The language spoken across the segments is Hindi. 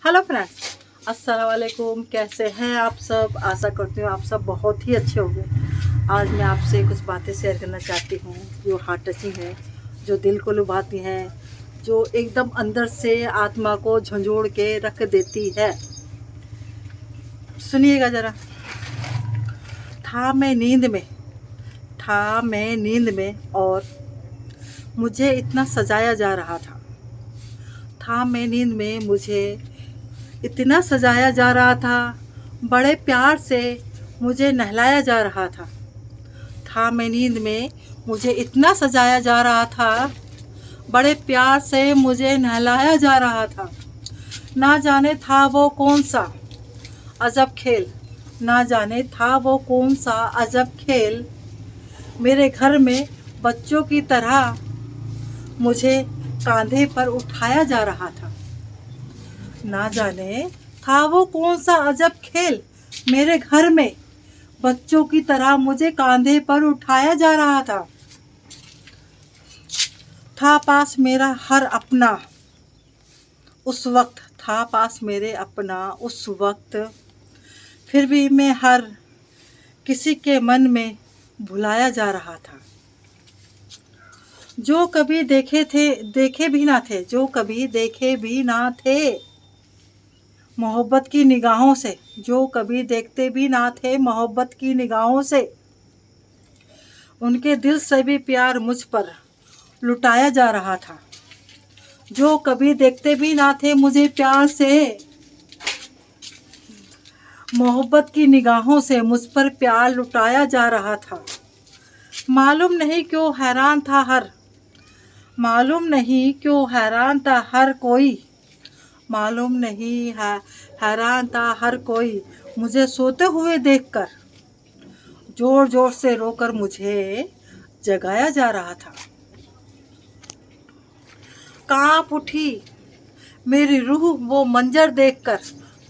हेलो फ्रेंड्स, अस्सलाम वालेकुम। कैसे हैं आप सब? आशा करती हूँ आप सब बहुत ही अच्छे होंगे। आज मैं आपसे कुछ बातें शेयर करना चाहती हूँ जो हार्ट टचिंग है, जो दिल को लुभाती हैं, जो एकदम अंदर से आत्मा को झंझोड़ के रख देती है। सुनिएगा ज़रा। था मैं नींद में था मैं नींद में और मुझे इतना सजाया जा रहा था मैं नींद में, मुझे इतना सजाया जा रहा था, बड़े प्यार से मुझे नहलाया जा रहा था मैं नींद में, मुझे इतना सजाया जा रहा था, बड़े प्यार से मुझे नहलाया जा रहा था। ना जाने था वो कौन सा अजब खेल, ना जाने था वो कौन सा अजब खेल, मेरे घर में बच्चों की तरह मुझे कांधे पर उठाया जा रहा था। ना जाने था वो कौन सा अजब खेल, मेरे घर में बच्चों की तरह मुझे कांधे पर उठाया जा रहा था पास मेरा हर अपना उस वक्त, था पास मेरे अपना उस वक्त, फिर भी मैं हर किसी के मन में भुलाया जा रहा था। जो कभी देखे भी ना थे, जो कभी देखे भी ना थे मोहब्बत की निगाहों से, जो कभी देखते भी ना थे मोहब्बत की निगाहों से, उनके दिल से भी प्यार मुझ पर लुटाया जा रहा था। जो कभी देखते भी ना थे मुझे प्यार से, मोहब्बत की निगाहों से मुझ पर प्यार लुटाया जा रहा था। मालूम नहीं क्यों हैरान था मालूम नहीं क्यों हैरान था हर कोई, मालूम नहीं है हैरान था हर कोई, मुझे सोते हुए देखकर जोर जोर से रोकर मुझे जगाया जा रहा था। कांप उठी मेरी रूह वो मंजर देखकर,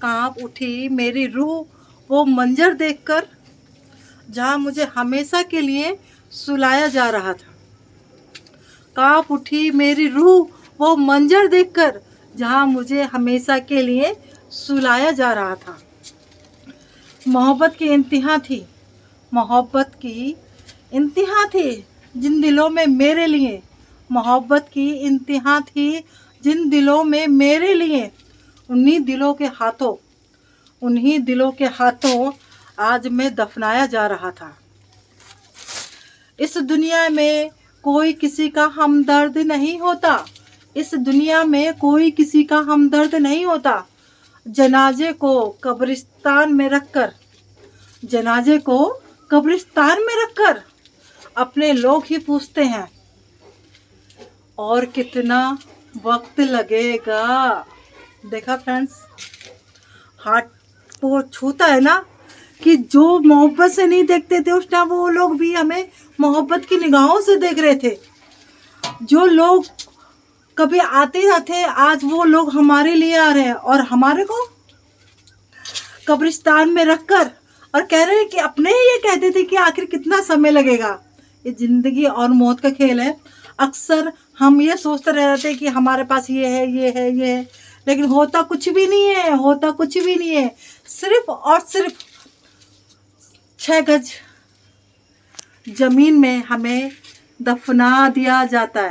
कांप उठी मेरी रूह वो मंजर देखकर, जहाँ मुझे हमेशा के लिए सुलाया जा रहा था। कांप उठी मेरी रूह वो मंजर देखकर, जहाँ मुझे हमेशा के लिए सुलाया जा रहा था। मोहब्बत की इंतहा थी, मोहब्बत की इंतहा थी जिन दिलों में मेरे लिए, मोहब्बत की इंतहा थी जिन दिलों में मेरे लिए, उन्हीं दिलों के हाथों आज मैं दफनाया जा रहा था। इस दुनिया में कोई किसी का हमदर्द नहीं होता, इस दुनिया में कोई किसी का हमदर्द नहीं होता। जनाजे को कब्रिस्तान में रखकर, जनाजे को कब्रिस्तान में रखकर अपने लोग ही पूछते हैं और कितना वक्त लगेगा। देखा फ्रेंड्स, हार्ट को छूता है ना कि जो मोहब्बत से नहीं देखते थे उस टाइम, वो लोग भी हमें मोहब्बत की निगाहों से देख रहे थे। जो लोग कभी आते ना थे, आज वो लोग हमारे लिए आ रहे हैं और हमारे को कब्रिस्तान में रखकर और कह रहे हैं कि अपने ही ये कहते थे कि आखिर कितना समय लगेगा। ये जिंदगी और मौत का खेल है। अक्सर हम ये सोचते रहते हैं कि हमारे पास ये है, ये है, ये है, लेकिन होता कुछ भी नहीं है, होता कुछ भी नहीं है। सिर्फ और सिर्फ 6 गज जमीन में हमें दफना दिया जाता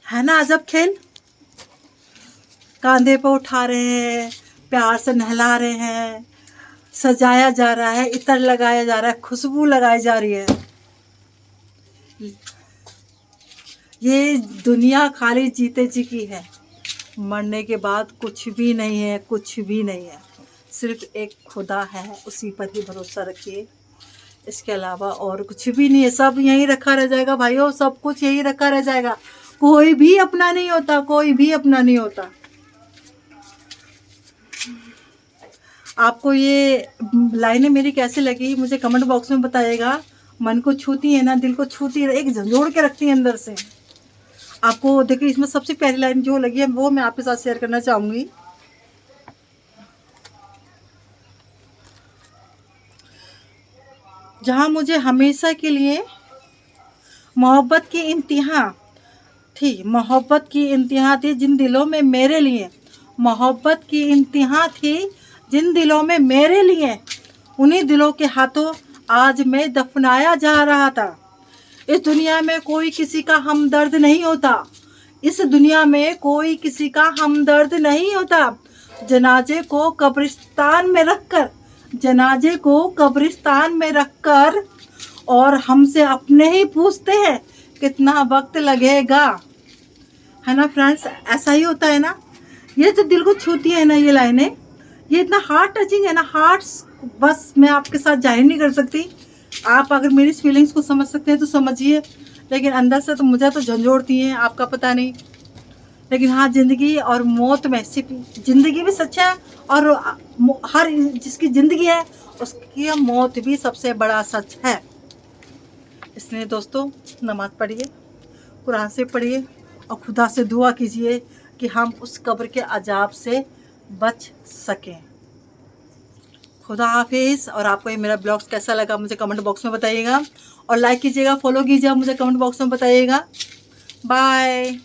है ना अजब खेल। कांधे पे उठा रहे हैं, प्यार से नहला रहे हैं, सजाया जा रहा है, इत्र लगाया जा रहा है, खुशबू लगाई जा रही है। ये दुनिया खाली जीते जी की है, मरने के बाद कुछ भी नहीं है, कुछ भी नहीं है। सिर्फ एक खुदा है, उसी पर ही भरोसा रखिए। इसके अलावा और कुछ भी नहीं है। सब यहीं रखा रह जाएगा भाइयों, सब कुछ यहीं रखा रह जाएगा। कोई भी अपना नहीं होता, कोई भी अपना नहीं होता। आपको ये लाइनें मेरी कैसी लगी मुझे कमेंट बॉक्स में बताइएगा। मन को छूती है ना, दिल को छूती है, एक झंझोड़ के रखती है अंदर से। आपको देखिए, इसमें सबसे पहली लाइन जो लगी है वो मैं आपके साथ शेयर करना चाहूँगी। जहाँ मुझे हमेशा के लिए मोहब्बत की इंतहा थी, मोहब्बत की इंतहा थी जिन दिलों में मेरे लिए, मोहब्बत की इंतहा थी जिन दिलों में मेरे लिए, उन्हीं दिलों के हाथों आज मैं दफनाया जा रहा था। इस दुनिया में कोई किसी का हमदर्द नहीं होता, इस दुनिया में कोई किसी का हमदर्द नहीं होता। जनाजे को कब्रिस्तान में रखकर, जनाजे को कब्रिस्तान में रखकर और हमसे अपने ही पूछते हैं कितना वक्त लगेगा। है ना फ्रेंड्स, ऐसा ही होता है ना। ये जो दिल को छूती है ना ये लाइनें, ये इतना हार्ट टचिंग है ना, हार्ट्स बस मैं आपके साथ जाहिर नहीं कर सकती। आप अगर मेरी फीलिंग्स को समझ सकते हैं तो समझिए, लेकिन अंदर से तो मुझे तो झंझोड़ती हैं, आपका पता नहीं। लेकिन हाँ, ज़िंदगी और मौत में सिर्फ ज़िंदगी भी सच है, और हर जिसकी ज़िंदगी है उसकी मौत भी सबसे बड़ा सच है। इसलिए दोस्तों, नमाज़ पढ़िए, कुरान से पढ़िए और खुदा से दुआ कीजिए कि हम उस कब्र के अजाब से बच सकें। खुदा हाफिज़। और आपको ये मेरा ब्लॉग्स कैसा लगा मुझे कमेंट बॉक्स में बताइएगा, और लाइक कीजिएगा, फॉलो कीजिएगा, मुझे कमेंट बॉक्स में बताइएगा। बाय।